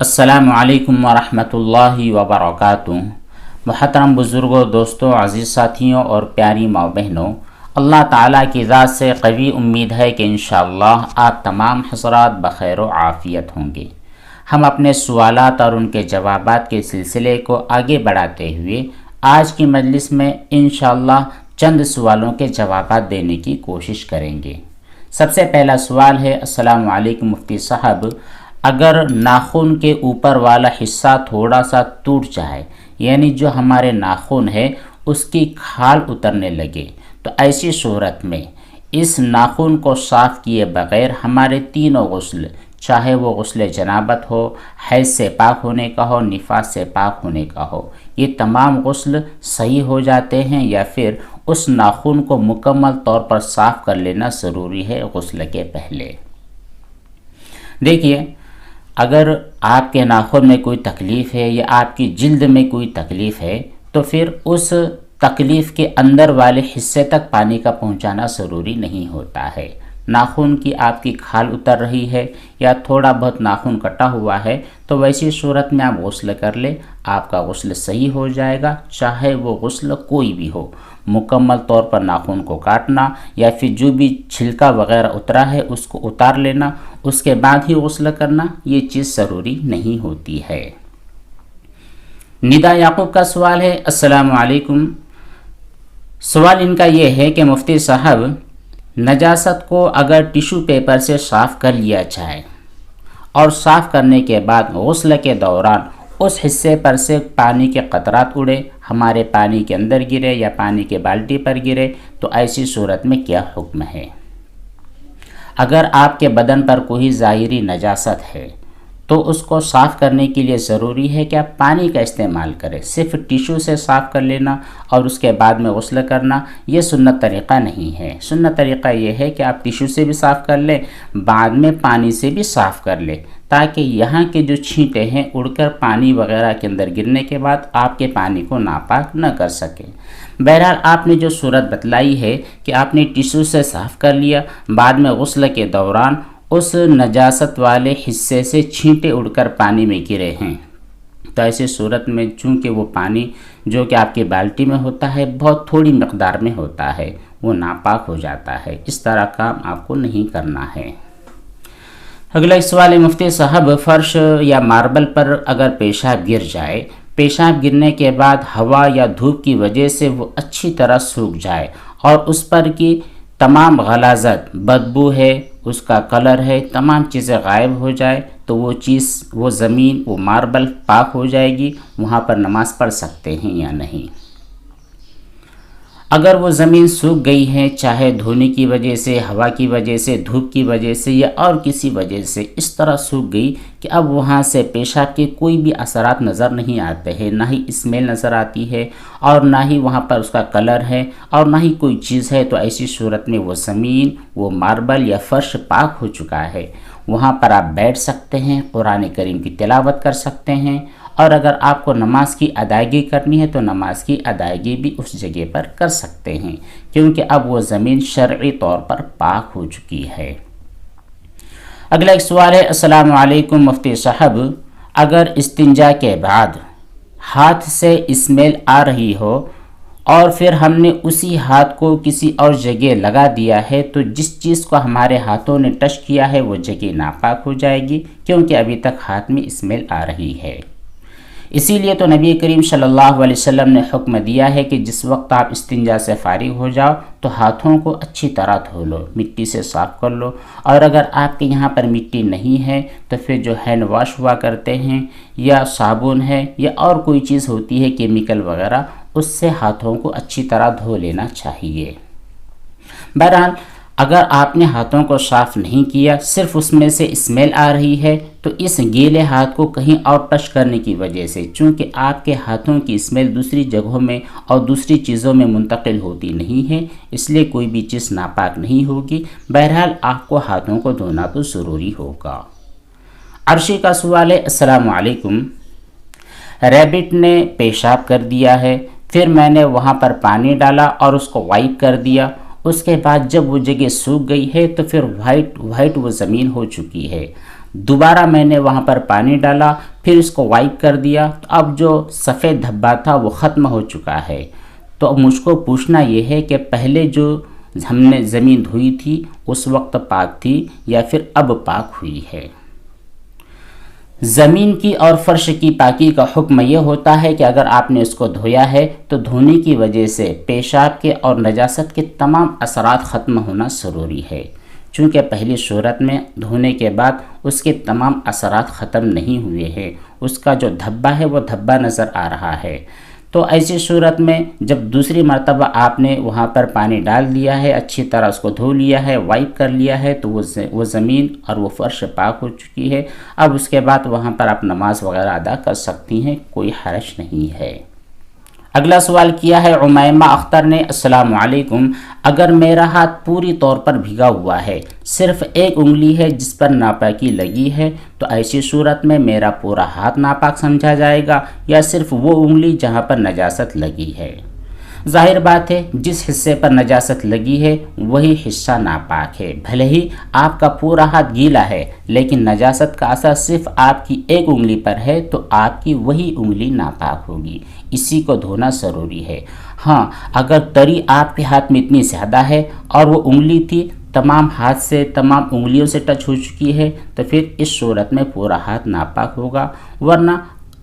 السلام علیکم ورحمۃ اللہ وبرکاتہ۔ محترم بزرگوں، دوستوں، عزیز ساتھیوں اور پیاری ماں بہنوں، اللہ تعالیٰ کی ذات سے قوی امید ہے کہ انشاءاللہ آپ تمام حضرات بخیر و عافیت ہوں گے۔ ہم اپنے سوالات اور ان کے جوابات کے سلسلے کو آگے بڑھاتے ہوئے آج کی مجلس میں انشاءاللہ چند سوالوں کے جوابات دینے کی کوشش کریں گے۔ سب سے پہلا سوال ہے، السلام علیکم مفتی صاحب، اگر ناخن کے اوپر والا حصہ تھوڑا سا ٹوٹ جائے، یعنی جو ہمارے ناخن ہے اس کی کھال اترنے لگے، تو ایسی صورت میں اس ناخن کو صاف کیے بغیر ہمارے تینوں غسل، چاہے وہ غسل جنابت ہو، حیض سے پاک ہونے کا ہو، نفاس سے پاک ہونے کا ہو، یہ تمام غسل صحیح ہو جاتے ہیں یا پھر اس ناخن کو مکمل طور پر صاف کر لینا ضروری ہے غسل کے پہلے؟ دیکھیے، اگر آپ کے ناخن میں کوئی تکلیف ہے یا آپ کی جلد میں کوئی تکلیف ہے تو پھر اس تکلیف کے اندر والے حصے تک پانی کا پہنچانا ضروری نہیں ہوتا ہے۔ ناخن کی آپ کی کھال اتر رہی ہے یا تھوڑا بہت ناخن کٹا ہوا ہے تو ویسی صورت میں آپ غسل کر لیں، آپ کا غسل صحیح ہو جائے گا، چاہے وہ غسل کوئی بھی ہو، مکمل طور پر ناخن کو کاٹنا یا پھر جو بھی چھلکا وغیرہ اترا ہے اس کو اتار لینا، اس کے بعد ہی غسل کرنا، یہ چیز ضروری نہیں ہوتی ہے۔ ندا یعقوب کا سوال ہے، السلام علیکم، سوال ان کا یہ ہے کہ مفتی صاحب، نجاست کو اگر ٹیشو پیپر سے صاف کر لیا جائے اور صاف کرنے کے بعد غسل کے دوران اس حصے پر سے پانی کے قطرات اڑے، ہمارے پانی کے اندر گرے یا پانی کے بالٹی پر گرے، تو ایسی صورت میں کیا حکم ہے؟ اگر آپ کے بدن پر کوئی ظاہری نجاست ہے تو اس کو صاف کرنے کے لیے ضروری ہے کہ آپ پانی کا استعمال کریں، صرف ٹیشو سے صاف کر لینا اور اس کے بعد میں غسل کرنا یہ سنت طریقہ نہیں ہے۔ سنت طریقہ یہ ہے کہ آپ ٹیشو سے بھی صاف کر لیں، بعد میں پانی سے بھی صاف کر لیں، تاکہ یہاں کے جو چھینٹے ہیں اڑ کر پانی وغیرہ کے اندر گرنے کے بعد آپ کے پانی کو ناپاک نہ کر سکیں۔ بہرحال آپ نے جو صورت بتلائی ہے کہ آپ نے ٹیشو سے صاف کر لیا، بعد میں غسل کے دوران اس نجاست والے حصے سے چھینٹے اڑ کر پانی میں گرے ہیں، تو ایسی صورت میں چونکہ وہ پانی جو کہ آپ کی بالٹی میں ہوتا ہے بہت تھوڑی مقدار میں ہوتا ہے، وہ ناپاک ہو جاتا ہے، اس طرح کام آپ کو نہیں کرنا ہے۔ اگلا سوال ہے، مفتی صاحب، فرش یا ماربل پر اگر پیشاب گر جائے، پیشاب گرنے کے بعد ہوا یا دھوپ کی وجہ سے وہ اچھی طرح سوکھ جائے اور اس پر کی تمام غلاظت، بدبو ہے، اس کا کلر ہے، تمام چیزیں غائب ہو جائے، تو وہ زمین، وہ ماربل پاک ہو جائے گی، وہاں پر نماز پڑھ سکتے ہیں یا نہیں؟ اگر وہ زمین سوکھ گئی ہے، چاہے دھونے کی وجہ سے، ہوا کی وجہ سے، دھوپ کی وجہ سے یا اور کسی وجہ سے اس طرح سوکھ گئی کہ اب وہاں سے پیشاب کے کوئی بھی اثرات نظر نہیں آتے ہیں، نہ ہی اسمیل نظر آتی ہے اور نہ ہی وہاں پر اس کا کلر ہے اور نہ ہی کوئی چیز ہے، تو ایسی صورت میں وہ زمین، وہ ماربل یا فرش پاک ہو چکا ہے، وہاں پر آپ بیٹھ سکتے ہیں، قرآن کریم کی تلاوت کر سکتے ہیں، اور اگر آپ کو نماز کی ادائیگی کرنی ہے تو نماز کی ادائیگی بھی اس جگہ پر کر سکتے ہیں، کیونکہ اب وہ زمین شرعی طور پر پاک ہو چکی ہے۔ اگلا ایک سوال ہے، السلام علیکم مفتی صاحب، اگر استنجا کے بعد ہاتھ سے اسمیل آ رہی ہو اور پھر ہم نے اسی ہاتھ کو کسی اور جگہ لگا دیا ہے تو جس چیز کو ہمارے ہاتھوں نے ٹچ کیا ہے وہ جگہ ناپاک ہو جائے گی، کیونکہ ابھی تک ہاتھ میں اسمیل آ رہی ہے۔ اسی لیے تو نبی کریم صلی اللہ علیہ وسلم نے حکم دیا ہے کہ جس وقت آپ استنجا سے فارغ ہو جاؤ تو ہاتھوں کو اچھی طرح دھو لو، مٹی سے صاف کر لو، اور اگر آپ کے یہاں پر مٹی نہیں ہے تو پھر جو ہینڈ واش ہوا کرتے ہیں یا صابن ہے یا اور کوئی چیز ہوتی ہے کیمیکل وغیرہ، اس سے ہاتھوں کو اچھی طرح دھو لینا چاہیے۔ بہرحال اگر آپ نے ہاتھوں کو صاف نہیں کیا، صرف اس میں سے اسمیل آ رہی ہے، تو اس گیلے ہاتھ کو کہیں اور ٹچ کرنے کی وجہ سے، چونکہ آپ کے ہاتھوں کی اسمیل دوسری جگہوں میں اور دوسری چیزوں میں منتقل ہوتی نہیں ہے، اس لیے کوئی بھی چیز ناپاک نہیں ہوگی۔ بہرحال آپ کو ہاتھوں کو دھونا تو ضروری ہوگا۔ عرشی کا سوال ہے، السلام علیکم، ریبٹ نے پیشاب کر دیا ہے، پھر میں نے وہاں پر پانی ڈالا اور اس کو وائپ کر دیا، اس کے بعد جب وہ جگہ سوکھ گئی ہے تو پھر وائٹ وہ زمین ہو چکی ہے، دوبارہ میں نے وہاں پر پانی ڈالا، پھر اس کو وائپ کر دیا، تو اب جو سفید دھبا تھا وہ ختم ہو چکا ہے۔ تو اب مجھ کو پوچھنا یہ ہے کہ پہلے جو ہم نے زمین دھوئی تھی اس وقت پاک تھی یا پھر اب پاک ہوئی ہے؟ زمین کی اور فرش کی پاکی کا حکم یہ ہوتا ہے کہ اگر آپ نے اس کو دھویا ہے تو دھونے کی وجہ سے پیشاب کے اور نجاست کے تمام اثرات ختم ہونا ضروری ہے، چونکہ پہلی صورت میں دھونے کے بعد اس کے تمام اثرات ختم نہیں ہوئے ہیں، اس کا جو دھبا ہے وہ دھبا نظر آ رہا ہے۔ تو ایسی صورت میں جب دوسری مرتبہ آپ نے وہاں پر پانی ڈال دیا ہے، اچھی طرح اس کو دھو لیا ہے، وائپ کر لیا ہے، تو وہ زمین اور وہ فرش پاک ہو چکی ہے۔ اب اس کے بعد وہاں پر آپ نماز وغیرہ ادا کر سکتی ہیں، کوئی حرج نہیں ہے۔ اگلا سوال کیا ہے عمیمہ اختر نے، السلام علیکم، اگر میرا ہاتھ پوری طور پر بھیگا ہوا ہے، صرف ایک انگلی ہے جس پر ناپاکی لگی ہے، تو ایسی صورت میں میرا پورا ہاتھ ناپاک سمجھا جائے گا یا صرف وہ انگلی جہاں پر نجاست لگی ہے؟ ظاہر بات ہے جس حصے پر نجاست لگی ہے وہی حصہ ناپاک ہے، بھلے ہی آپ کا پورا ہاتھ گیلا ہے لیکن نجاست کا اثر صرف آپ کی ایک انگلی پر ہے تو آپ کی وہی انگلی ناپاک ہوگی، اسی کو دھونا ضروری ہے۔ ہاں، اگر تری آپ کے ہاتھ میں اتنی زیادہ ہے اور وہ انگلی تھی تمام ہاتھ سے تمام انگلیوں سے ٹچ ہو چکی ہے تو پھر اس صورت میں پورا ہاتھ ناپاک ہوگا، ورنہ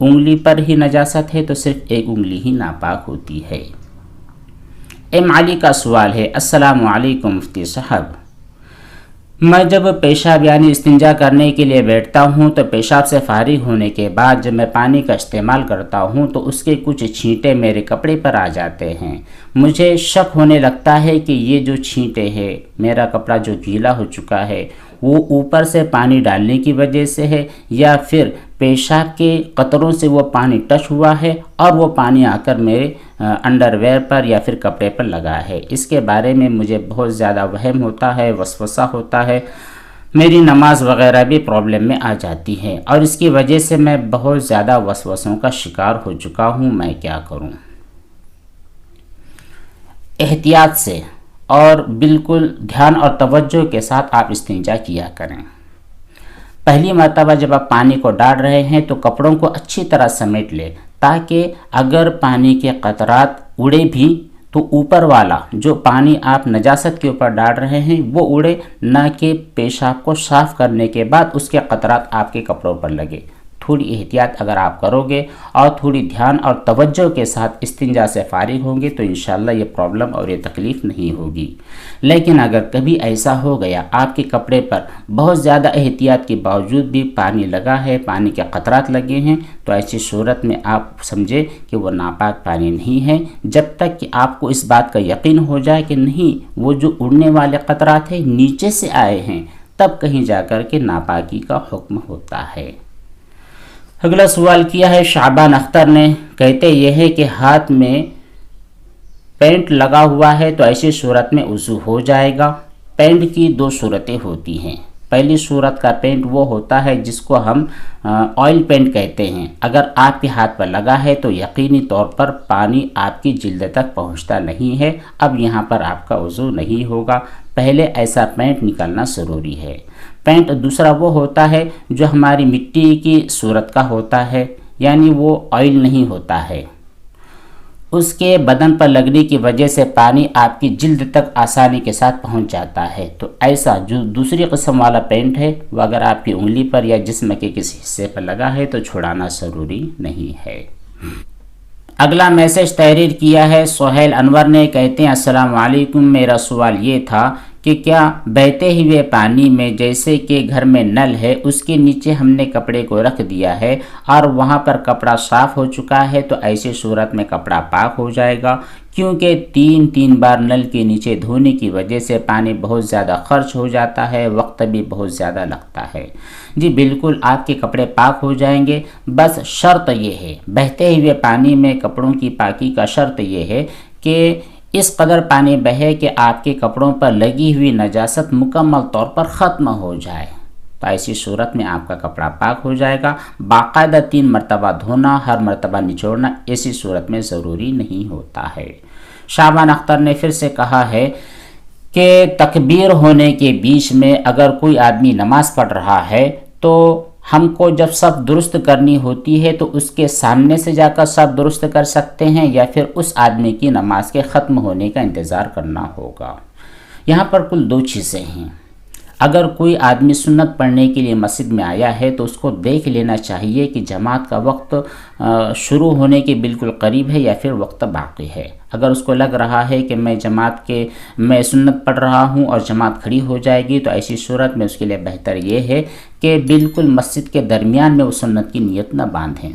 انگلی پر ہی نجاست ہے تو صرف ایک انگلی ہی ناپاک ہوتی ہے۔ ایم علی کا سوال ہے، السلام علیکم مفتی صاحب، میں جب پیشاب یعنی استنجا کرنے کے لیے بیٹھتا ہوں تو پیشاب سے فارغ ہونے کے بعد جب میں پانی کا استعمال کرتا ہوں تو اس کے کچھ چھینٹے میرے کپڑے پر آ جاتے ہیں، مجھے شک ہونے لگتا ہے کہ یہ جو چھینٹے ہیں میرا کپڑا جو گیلا ہو چکا ہے وہ اوپر سے پانی ڈالنے کی وجہ سے ہے یا پھر پیشاب کے قطروں سے وہ پانی ٹچ ہوا ہے اور وہ پانی آ کر میرے انڈر ویئر پر یا پھر کپڑے پر لگا ہے۔ اس کے بارے میں مجھے بہت زیادہ وہم ہوتا ہے، وسوسہ ہوتا ہے، میری نماز وغیرہ بھی پرابلم میں آ جاتی ہے اور اس کی وجہ سے میں بہت زیادہ وسوسوں کا شکار ہو چکا ہوں، میں کیا کروں؟ احتیاط سے اور بالکل دھیان اور توجہ کے ساتھ آپ استنجا کیا کریں۔ پہلی مرتبہ جب آپ پانی کو ڈال رہے ہیں تو کپڑوں کو اچھی طرح سمیٹ لیں تاکہ اگر پانی کے قطرات اڑے بھی تو اوپر والا جو پانی آپ نجاست کے اوپر ڈال رہے ہیں وہ اڑے، نہ کہ پیشاب کو صاف کرنے کے بعد اس کے قطرات آپ کے کپڑوں پر لگے۔ تھوڑی احتیاط اگر آپ کرو گے اور تھوڑی دھیان اور توجہ کے ساتھ استنجا سے فارغ ہوں گے تو انشاءاللہ یہ پرابلم اور یہ تکلیف نہیں ہوگی۔ لیکن اگر کبھی ایسا ہو گیا آپ کے کپڑے پر بہت زیادہ احتیاط کے باوجود بھی پانی لگا ہے، پانی کے قطرات لگے ہیں، تو ایسی صورت میں آپ سمجھے کہ وہ ناپاک پانی نہیں ہے، جب تک کہ آپ کو اس بات کا یقین ہو جائے کہ نہیں وہ جو اڑنے والے قطرات ہیں نیچے سے آئے ہیں، تب کہیں جا کر کے ناپاکی کا حکم ہوتا ہے۔ اگلا سوال کیا ہے شعبان اختر نے، کہتے یہ ہے کہ ہاتھ میں پینٹ لگا ہوا ہے تو ایسی صورت میں وضو ہو جائے گا؟ پینٹ کی دو صورتیں ہوتی ہیں، پہلی صورت کا پینٹ وہ ہوتا ہے جس کو ہم آئل پینٹ کہتے ہیں، اگر آپ کے ہاتھ پر لگا ہے تو یقینی طور پر پانی آپ کی جلد تک پہنچتا نہیں ہے، اب یہاں پر آپ کا وضو نہیں ہوگا، پہلے ایسا پینٹ نکالنا ضروری ہے۔ پینٹ دوسرا وہ ہوتا ہے جو ہماری مٹی کی صورت کا ہوتا ہے، یعنی وہ آئل نہیں ہوتا ہے، اس کے بدن پر لگنے کی وجہ سے پانی آپ کی جلد تک آسانی کے ساتھ پہنچ جاتا ہے، تو ایسا جو دوسری قسم والا پینٹ ہے وہ اگر آپ کی انگلی پر یا جسم کے کسی حصے پر لگا ہے تو چھڑانا ضروری نہیں ہے۔ اگلا میسج تحریر کیا ہے سہیل انور نے، کہتے ہیں السلام علیکم، میرا سوال یہ تھا کہ کیا بہتے ہوئے پانی میں جیسے کہ گھر میں نل ہے اس کے نیچے ہم نے کپڑے کو رکھ دیا ہے اور وہاں پر کپڑا صاف ہو چکا ہے تو ایسی صورت میں کپڑا پاک ہو جائے گا؟ کیونکہ تین بار نل کے نیچے دھونے کی وجہ سے پانی بہت زیادہ خرچ ہو جاتا ہے، وقت بھی بہت زیادہ لگتا ہے۔ جی بالکل آپ کے کپڑے پاک ہو جائیں گے، بس شرط یہ ہے، بہتے ہوئے پانی میں کپڑوں کی پاکی کا شرط یہ ہے کہ اس قدر پانی بہے کہ آپ کے کپڑوں پر لگی ہوئی نجاست مکمل طور پر ختم ہو جائے، تو ایسی صورت میں آپ کا کپڑا پاک ہو جائے گا۔ باقاعدہ 3 مرتبہ دھونا، ہر مرتبہ نچوڑنا ایسی صورت میں ضروری نہیں ہوتا ہے۔ شعبان اختر نے پھر سے کہا ہے کہ تکبیر ہونے کے بیچ میں اگر کوئی آدمی نماز پڑھ رہا ہے تو ہم کو جب صف درست کرنی ہوتی ہے تو اس کے سامنے سے جا کر صف درست کر سکتے ہیں یا پھر اس آدمی کی نماز کے ختم ہونے کا انتظار کرنا ہوگا۔ یہاں پر کل دو چیزیں ہیں۔ اگر کوئی آدمی سنت پڑھنے کے لیے مسجد میں آیا ہے تو اس کو دیکھ لینا چاہیے کہ جماعت کا وقت شروع ہونے کے بالکل قریب ہے یا پھر وقت باقی ہے۔ اگر اس کو لگ رہا ہے کہ میں سنت پڑھ رہا ہوں اور جماعت کھڑی ہو جائے گی تو ایسی صورت میں اس کے لیے بہتر یہ ہے کہ بالکل مسجد کے درمیان میں وہ سنت کی نیت نہ باندھیں،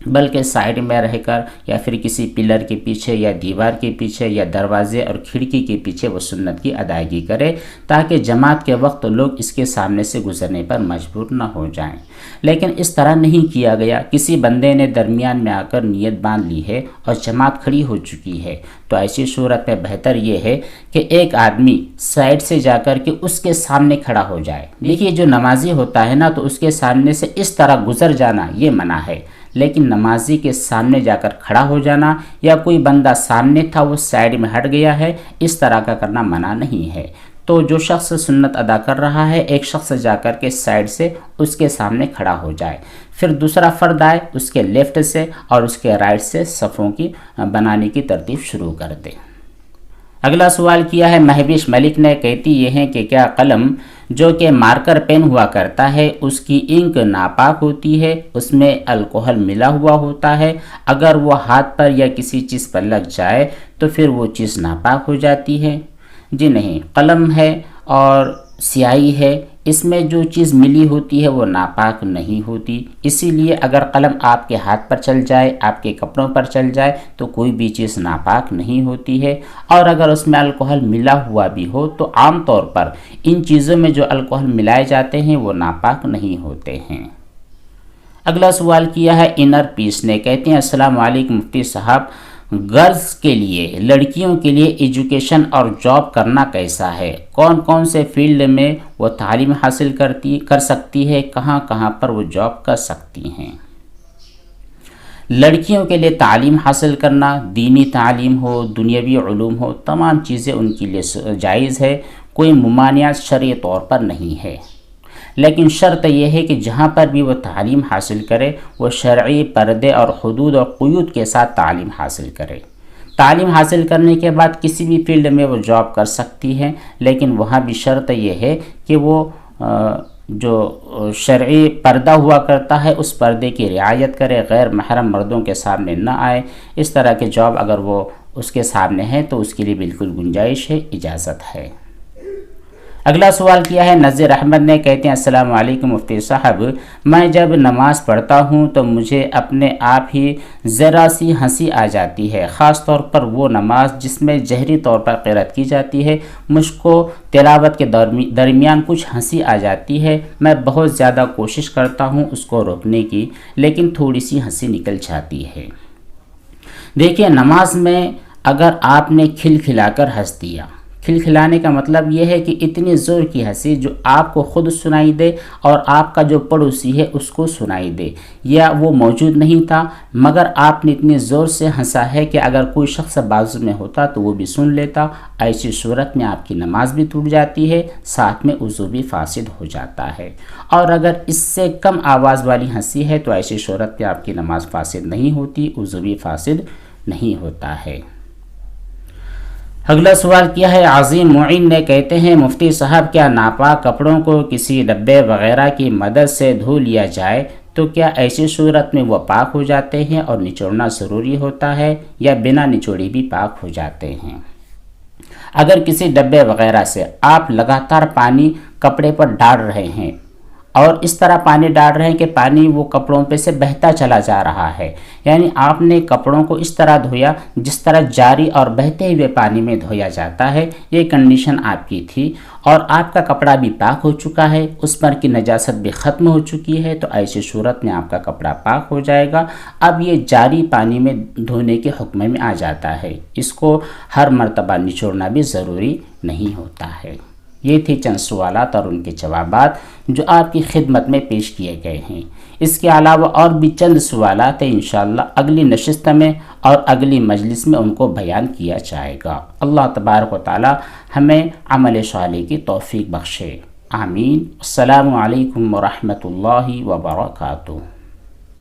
بلکہ سائیڈ میں رہ کر یا پھر کسی پلر کے پیچھے یا دیوار کے پیچھے یا دروازے اور کھڑکی کے پیچھے وہ سنت کی ادائیگی کرے، تاکہ جماعت کے وقت لوگ اس کے سامنے سے گزرنے پر مجبور نہ ہو جائیں۔ لیکن اس طرح نہیں کیا گیا، کسی بندے نے درمیان میں آ کر نیت باندھ لی ہے اور جماعت کھڑی ہو چکی ہے، تو ایسی صورت میں بہتر یہ ہے کہ ایک آدمی سائیڈ سے جا کر کے اس کے سامنے کھڑا ہو جائے۔ دیکھیے جو نمازی ہوتا ہے نا تو اس کے سامنے سے اس طرح گزر جانا یہ منع ہے، لیکن نمازی کے سامنے جا کر کھڑا ہو جانا یا کوئی بندہ سامنے تھا وہ سائیڈ میں ہٹ گیا ہے، اس طرح کا کرنا منع نہیں ہے۔ تو جو شخص سنت ادا کر رہا ہے ایک شخص جا کر کے سائیڈ سے اس کے سامنے کھڑا ہو جائے، پھر دوسرا فرد آئے اس کے لیفٹ سے اور اس کے رائٹ سے صفوں کی بنانے کی ترتیب شروع کر دے۔ اگلا سوال کیا ہے مہوش ملک نے، کہتی یہ ہیں کہ کیا قلم جو کہ مارکر پین ہوا کرتا ہے اس کی انک ناپاک ہوتی ہے، اس میں الکوہل ملا ہوا ہوتا ہے، اگر وہ ہاتھ پر یا کسی چیز پر لگ جائے تو پھر وہ چیز ناپاک ہو جاتی ہے؟ جی نہیں، قلم ہے اور سیاہی ہے، اس میں جو چیز ملی ہوتی ہے وہ ناپاک نہیں ہوتی، اسی لیے اگر قلم آپ کے ہاتھ پر چل جائے، آپ کے کپڑوں پر چل جائے تو کوئی بھی چیز ناپاک نہیں ہوتی ہے، اور اگر اس میں الکوہل ملا ہوا بھی ہو تو عام طور پر ان چیزوں میں جو الکوہل ملائے جاتے ہیں وہ ناپاک نہیں ہوتے ہیں۔ اگلا سوال کیا ہے انر پیس نے، کہتے ہیں السلام علیکم مفتی صاحب، گرلز کے لیے، لڑکیوں کے لیے ایجوکیشن اور جاب کرنا کیسا ہے؟ کون کون سے فیلڈ میں وہ تعلیم حاصل کر سکتی ہے؟ کہاں کہاں پر وہ جاب کر سکتی ہیں؟ لڑکیوں کے لیے تعلیم حاصل کرنا، دینی تعلیم ہو، دنیاوی علوم ہو، تمام چیزیں ان کے لیے جائز ہے، کوئی ممانعت شرعی طور پر نہیں ہے، لیکن شرط یہ ہے کہ جہاں پر بھی وہ تعلیم حاصل کرے وہ شرعی پردے اور حدود اور قیود کے ساتھ تعلیم حاصل کرے۔ تعلیم حاصل کرنے کے بعد کسی بھی فیلڈ میں وہ جاب کر سکتی ہے، لیکن وہاں بھی شرط یہ ہے کہ وہ جو شرعی پردہ ہوا کرتا ہے اس پردے کی رعایت کرے، غیر محرم مردوں کے سامنے نہ آئے۔ اس طرح کے جاب اگر وہ اس کے سامنے ہے تو اس کے لیے بالکل گنجائش ہے، اجازت ہے۔ اگلا سوال کیا ہے نذیر احمد نے، کہتے ہیں السلام علیکم مفتی صاحب، میں جب نماز پڑھتا ہوں تو مجھے اپنے آپ ہی ذرا سی ہنسی آ جاتی ہے، خاص طور پر وہ نماز جس میں جہری طور پر قرأت کی جاتی ہے، مجھ کو تلاوت کے درمیان کچھ ہنسی آ جاتی ہے، میں بہت زیادہ کوشش کرتا ہوں اس کو روکنے کی، لیکن تھوڑی سی ہنسی نکل جاتی ہے۔ دیکھیے نماز میں اگر آپ نے کھلکھلا کر ہنس دیا، کھلکھلانے کا مطلب یہ ہے کہ اتنی زور کی ہنسی جو آپ کو خود سنائی دے اور آپ کا جو پڑوسی ہے اس کو سنائی دے، یا وہ موجود نہیں تھا مگر آپ نے اتنی زور سے ہنسا ہے کہ اگر کوئی شخص بازو میں ہوتا تو وہ بھی سن لیتا، ایسی صورت میں آپ کی نماز بھی ٹوٹ جاتی ہے، ساتھ میں وضو بھی فاسد ہو جاتا ہے۔ اور اگر اس سے کم آواز والی ہنسی ہے تو ایسی صورت میں آپ کی نماز فاسد نہیں ہوتی، وضو بھی فاسد نہیں ہوتا ہے۔ اگلا سوال کیا ہے عظیم معین نے، کہتے ہیں مفتی صاحب کیا ناپاک کپڑوں کو کسی ڈبے وغیرہ کی مدد سے دھو لیا جائے تو کیا ایسی صورت میں وہ پاک ہو جاتے ہیں اور نچوڑنا ضروری ہوتا ہے یا بنا نچوڑی بھی پاک ہو جاتے ہیں؟ اگر کسی ڈبے وغیرہ سے آپ لگاتار پانی کپڑے پر ڈال رہے ہیں اور اس طرح پانی ڈال رہے ہیں کہ پانی وہ کپڑوں پہ سے بہتا چلا جا رہا ہے، یعنی آپ نے کپڑوں کو اس طرح دھویا جس طرح جاری اور بہتے ہوئے پانی میں دھویا جاتا ہے، یہ کنڈیشن آپ کی تھی اور آپ کا کپڑا بھی پاک ہو چکا ہے، اس پر کی نجاست بھی ختم ہو چکی ہے، تو ایسی صورت میں آپ کا کپڑا پاک ہو جائے گا۔ اب یہ جاری پانی میں دھونے کے حکم میں آ جاتا ہے، اس کو ہر مرتبہ نچوڑنا بھی ضروری نہیں ہوتا ہے۔ یہ تھی چند سوالات اور ان کے جوابات جو آپ کی خدمت میں پیش کیے گئے ہیں۔ اس کے علاوہ اور بھی چند سوالات ہیں، انشاءاللہ اگلی نشست میں اور اگلی مجلس میں ان کو بیان کیا جائے گا۔ اللہ تبارک و تعالی ہمیں عمل صالح کی توفیق بخشے۔ آمین۔ السلام علیکم ورحمۃ اللہ وبرکاتہ۔